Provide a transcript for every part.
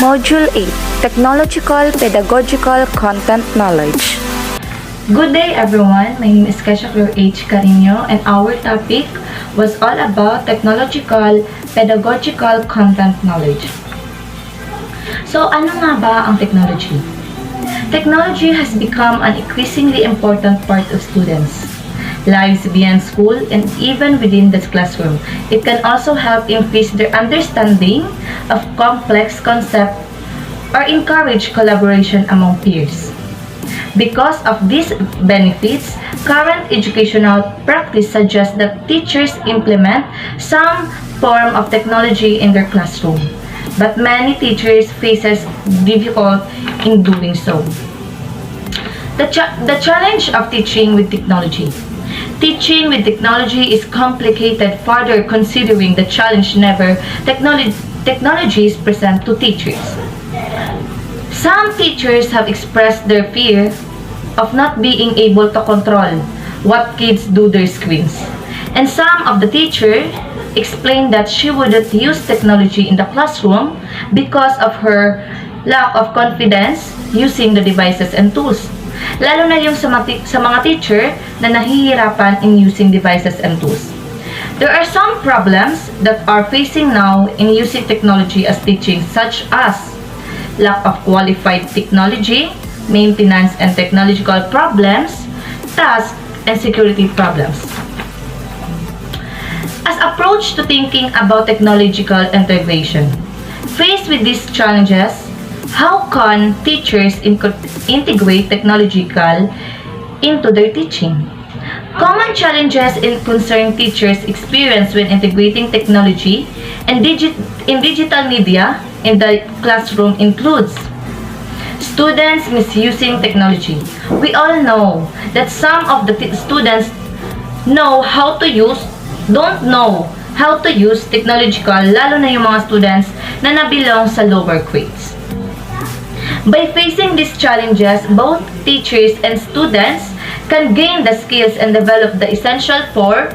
Module 8, Technological Pedagogical Content Knowledge. Good day everyone, my name is Kesha H. Carino and our topic was all about Technological Pedagogical Content Knowledge. So ano nga ba ang technology? Technology has become an increasingly important part of students' lives beyond school and even within the classroom. It can also help increase their understanding of complex concepts or encourage collaboration among peers. Because of these benefits, current educational practice suggests that teachers implement some form of technology in their classroom, but many teachers faces difficult in doing so. The challenge of teaching with technology. Teaching with technology is complicated further considering the challenge never technology is present to teachers. Some teachers have expressed their fear of not being able to control what kids do their screens. And some of the teachers explained that she wouldn't use technology in the classroom because of her lack of confidence using the devices and tools. Lalo na yung sa mga teacher na nahihirapan in using devices and tools. There are some problems that are facing now in using technology as teaching, such as lack of qualified technology, maintenance and technological problems, task and security problems. As approach to thinking about technological integration. Faced with these challenges, how can teachers integrate technological into their teaching? Common challenges in concern teachers experience when integrating technology and digital media in the classroom includes students misusing technology. We all know that some of the students don't know how to use technological, lalo na yung mga students na nabilong sa lower grades. By facing these challenges, both teachers and students can gain the skills and develop the essential for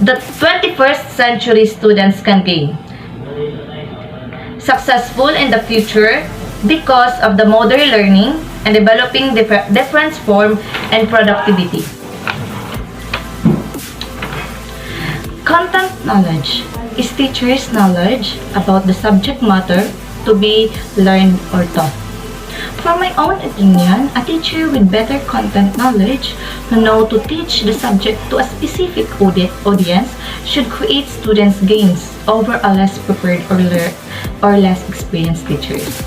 the 21st century students can gain successful in the future because of the modern learning and developing different form and productivity. Content knowledge is teachers' knowledge about the subject matter to be learned or taught. For my own opinion, a teacher with better content knowledge who know to teach the subject to a specific audience should create students' gains over a less prepared or less experienced teachers.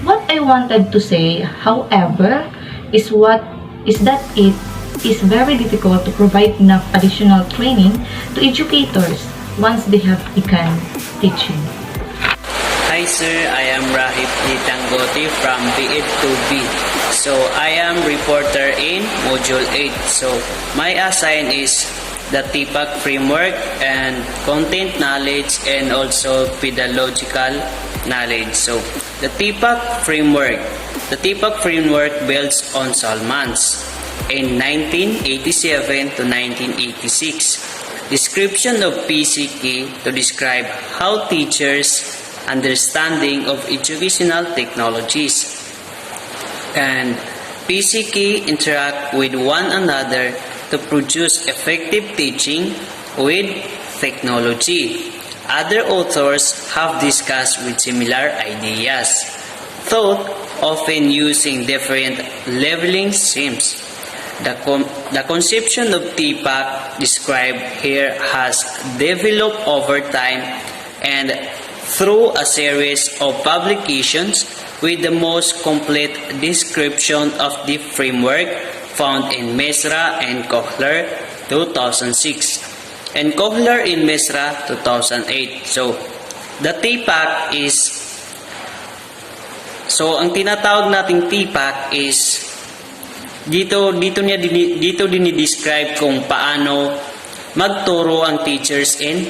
What I wanted to say, however, is that it is very difficult to provide enough additional training to educators once they have begun teaching. Hi sir, I am Rahib Tanggoti from B.Ed 2B. So I am reporter in Module 8. So my assign is the TPAC framework and content knowledge and also pedagogical knowledge. So the TPAC framework builds on Salman's in 1987 to 1986. Description of PCK to describe how teachers understanding of educational technologies and PCK interact with one another to produce effective teaching with technology. Other authors have discussed with similar ideas, though often using different leveling schemes. The conception of TPAC described here has developed over time and through a series of publications with the most complete description of the framework found in Mesra and Kohler 2006 and Kohler in Mesra 2008. So, the TPAC is ang tinatawag nating TPAC is dito dinidescribe kung paano magturo ang teachers in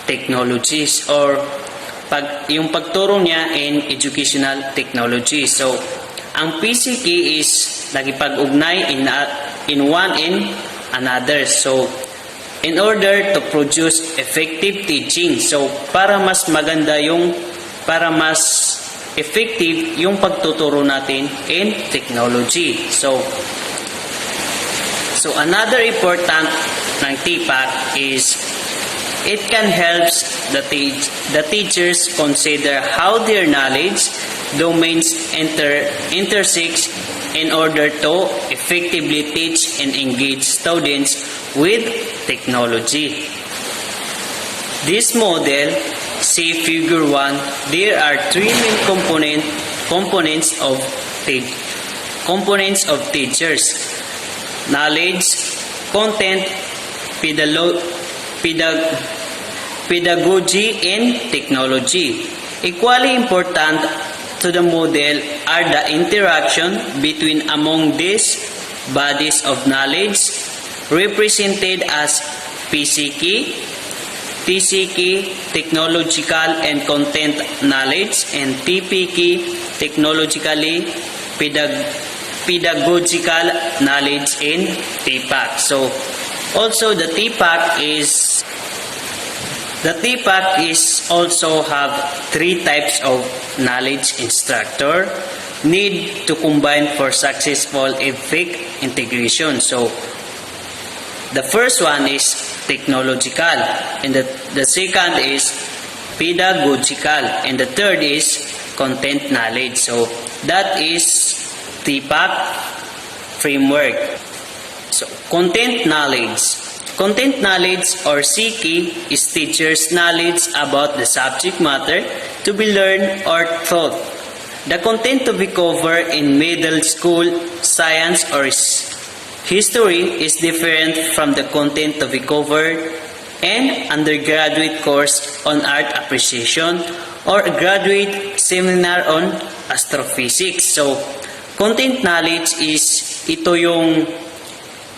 technologies or yung pagturo niya in educational technology. So, ang PCK is nagipag-ugnay in one and another. So, in order to produce effective teaching. So, para mas maganda para mas effective yung pagtuturo natin in technology. So another important ng TPAC is it can help the teachers consider how their knowledge domains intersect in order to effectively teach and engage students with technology. This model, see figure 1, there are three main components of teachers: knowledge, content, pedagogy, and technology. Equally important to the model are the interaction between among these bodies of knowledge, represented as PCK, TCK, technological and content knowledge, and TPK, technologically pedagogical knowledge in TPAC. So also the TPAC is also have three types of knowledge instructor need to combine for successful effect integration. So the first one is technological, and the second is pedagogical, and the third is content knowledge. So that is TPAC framework. So content knowledge. Content knowledge, or CK, is teachers' knowledge about the subject matter to be learned or taught. The content to be covered in middle school science or history is different from the content to be covered in undergraduate course on art appreciation or a graduate seminar on astrophysics. So, content knowledge is ito yung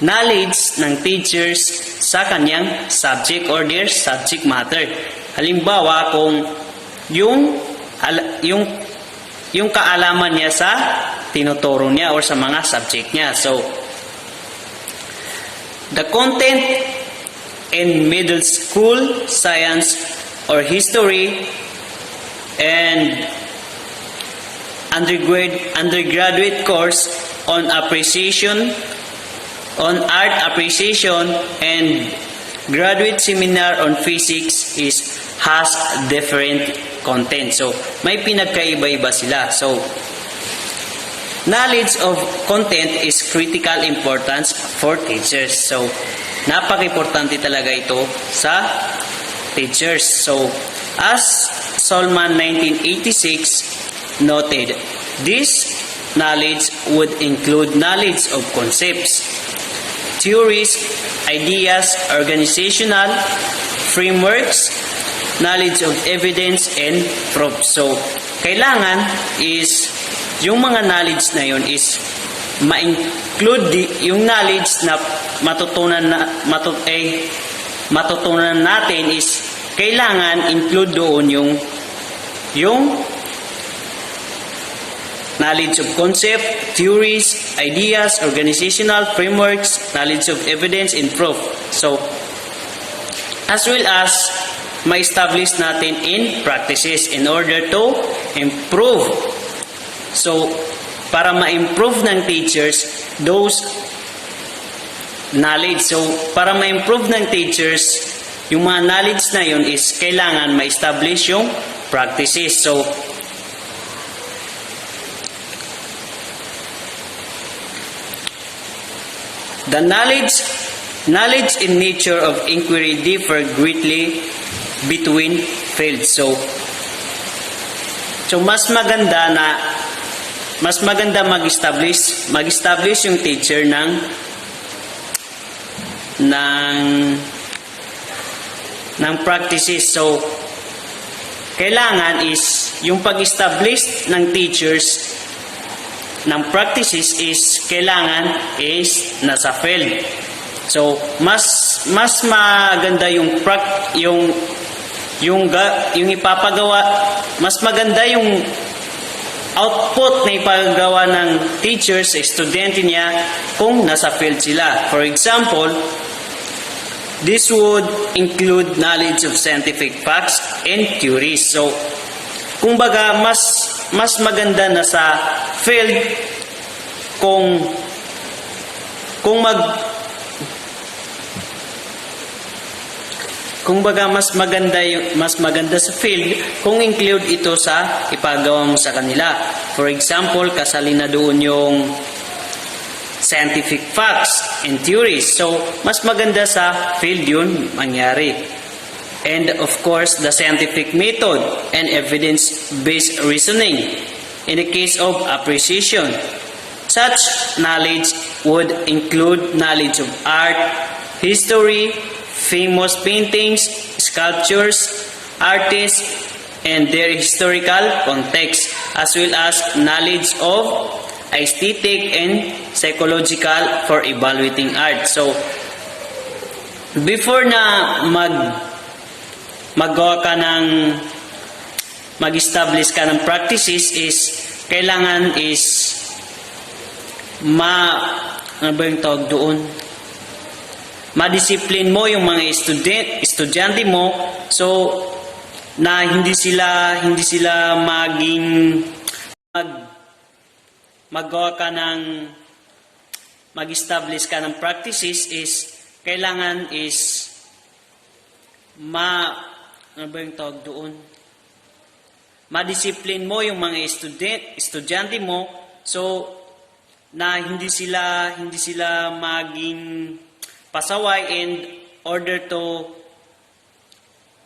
knowledge ng teachers sa kanyang subject or their subject matter. Halimbawa, kung yung kaalaman niya sa tinuturo niya or sa mga subject niya. So, the content in middle school science or history and undergraduate course on art appreciation and graduate seminar on physics has different content. So, may pinagkaiba-iba sila. So, knowledge of content is critical importance for teachers. So, napaka-importante talaga ito sa teachers. So, as Solman 1986 noted, this knowledge would include knowledge of concepts, theories, ideas, organizational frameworks, knowledge of evidence, and proofs. So, kailangan is yung mga knowledge na yun is ma-include yung knowledge na matutunan natin is kailangan include doon yung knowledge of concept, theories, ideas, organizational frameworks, knowledge of evidence, and proof. So, as well as ma-establish natin in practices in order to improve. So, para ma-improve ng teachers those knowledge. So, para ma-improve ng teachers yung mga knowledge na yun is kailangan ma-establish yung practices. So, the knowledge and nature of inquiry differ greatly between fields. So mas maganda mag-establish yung teacher ng practices. So kailangan is yung pag-establish ng teachers ng practices is kailangan is nasa field. So mas maganda yung ipapagawa, mas maganda yung output na ipagawa ng teachers, estudyante niya kung nasa field sila. For example, this would include knowledge of scientific facts and theories. So kumbaga mas mas maganda na sa field kung baga mas maganda sa field kung include ito sa ipagawa mo sa kanila. For example, kasali na doon yung scientific facts and theories. So, mas maganda sa field yun mangyari. And of course, the scientific method and evidence-based reasoning in the case of appreciation. Such knowledge would include knowledge of art, history, famous paintings, sculptures, artists, and their historical context, as well as knowledge of aesthetic and psychological for evaluating art. So, before na mag-establish ka ng practices is kailangan is ano ba yung tawag doon? Ma-discipline mo yung mga estudyante mo so na hindi sila mag-establish ka ng practices is kailangan is ano ba yung tawag doon? Ma-discipline mo yung mga estudyante mo so na hindi sila maging pasaway in order to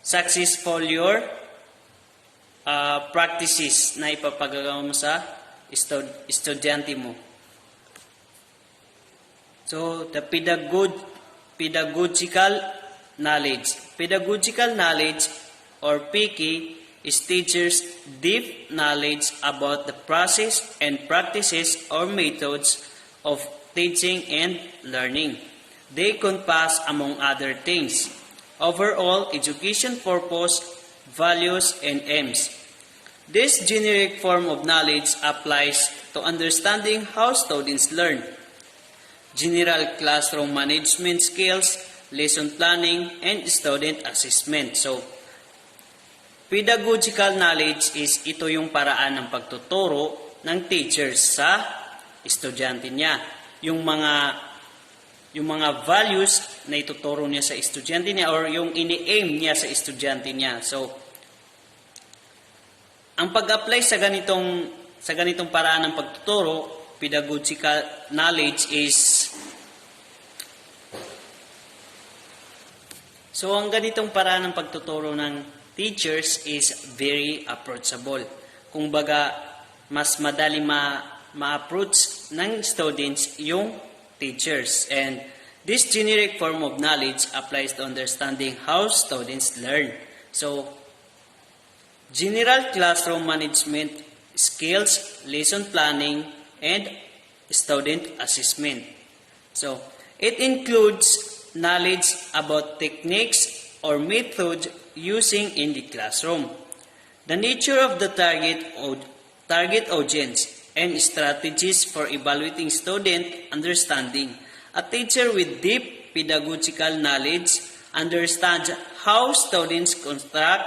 successful your practices na ipapagawa mo sa estudyante mo. So, the pedagogical knowledge. Pedagogical knowledge or PK is teachers' deep knowledge about the process and practices or methods of teaching and learning. They encompass, among other things, overall education purpose, values, and aims. This generic form of knowledge applies to understanding how students learn, general classroom management skills, lesson planning, and student assessment. So, pedagogical knowledge is ito yung paraan ng pagtuturo ng teachers sa estudyante niya. Yung mga values na ituturo niya sa estudyante niya or yung ini-aim niya sa estudyante niya. So, ang pag-apply sa ganitong paraan ng pagtuturo, pedagogical knowledge is ang ganitong paraan ng pagtuturo ng teachers is very approachable. Kung baga, mas madali ma-approach ng students yung teachers. And this generic form of knowledge applies to understanding how students learn. So, general classroom management skills, lesson planning, and student assessment. So, it includes knowledge about techniques or methods using in the classroom, the nature of the target audience, and strategies for evaluating student understanding. A teacher with deep pedagogical knowledge understands how students construct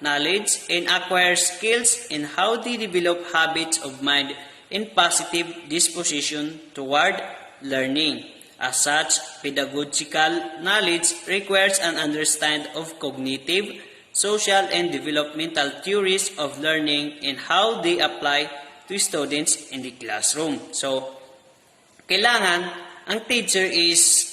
knowledge and acquire skills and how they develop habits of mind and positive disposition toward learning. As such, pedagogical knowledge requires an understanding of cognitive, social, and developmental theories of learning and how they apply to students in the classroom. So, kailangan ang teacher is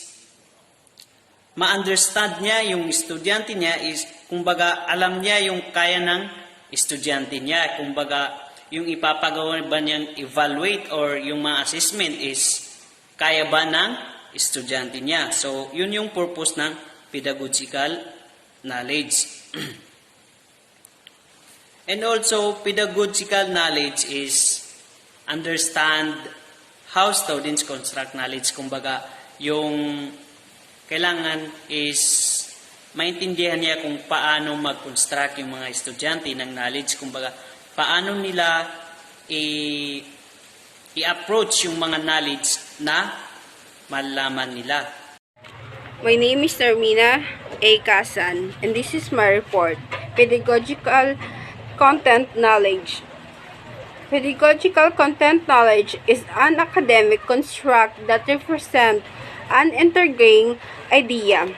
ma-understand niya yung estudyante niya is kumbaga alam niya yung kaya ng estudyante niya. Kumbaga yung ipapagawa ba niyang evaluate or yung mga assessment is kaya ba ng estudyante niya. So, yun yung purpose ng pedagogical knowledge. And also, pedagogical knowledge is understand how students construct knowledge. Kumbaga, yung kailangan is maintindihan niya kung paano mag-construct yung mga estudyante ng knowledge. Kumbaga, paano nila i-approach yung mga knowledge na malalaman nila. My name is Termina A. Kasan, and this is my report, Pedagogical Content Knowledge. Pedagogical content knowledge is an academic construct that represents an intriguing idea.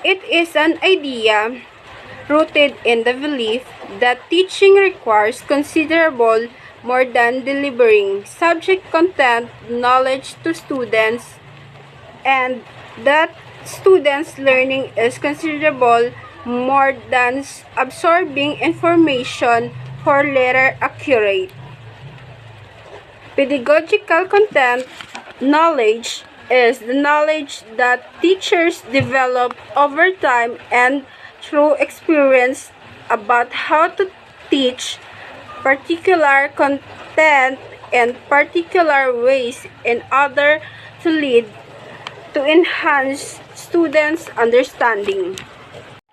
It is an idea rooted in the belief that teaching requires considerable more than delivering subject content knowledge to students, and that students' learning is considerable more than absorbing information for later accurate. Pedagogical content knowledge is the knowledge that teachers develop over time and through experience about how to teach particular content in particular ways in order to lead to enhance students' understanding.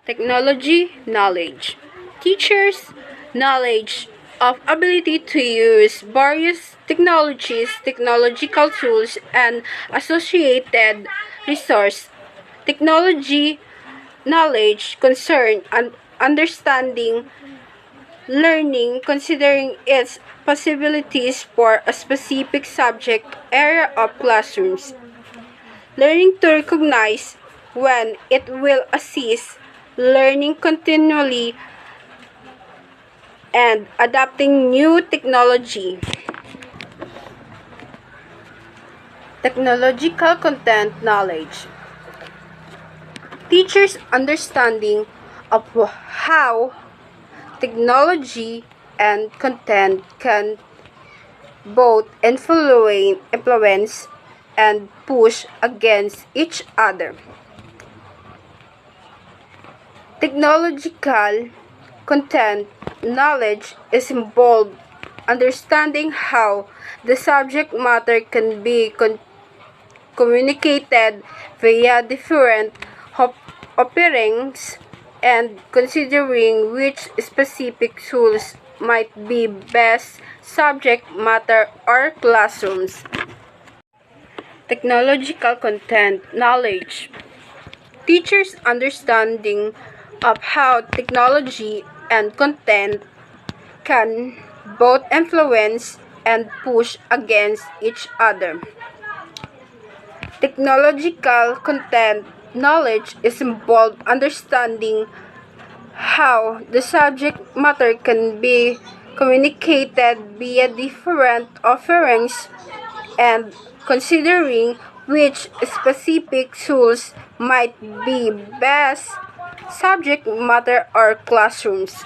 Technology knowledge. Teachers' knowledge of ability to use various technologies, technological tools, and associated resource. Technology knowledge concern and understanding learning considering its possibilities for a specific subject area of classrooms. Learning to recognize when it will assist learning continually and adapting new technology. Technological content knowledge. Teachers' understanding of how technology and content can both influence and push against each other. Technological content knowledge is involved understanding how the subject matter can be communicated via different offerings and considering which specific tools might be best subject matter or classrooms. Technological content knowledge. Teachers' understanding of how technology and content can both influence and push against each other. Technological content knowledge is involved understanding how the subject matter can be communicated via different offerings and considering which specific tools might be best subject matter or classrooms.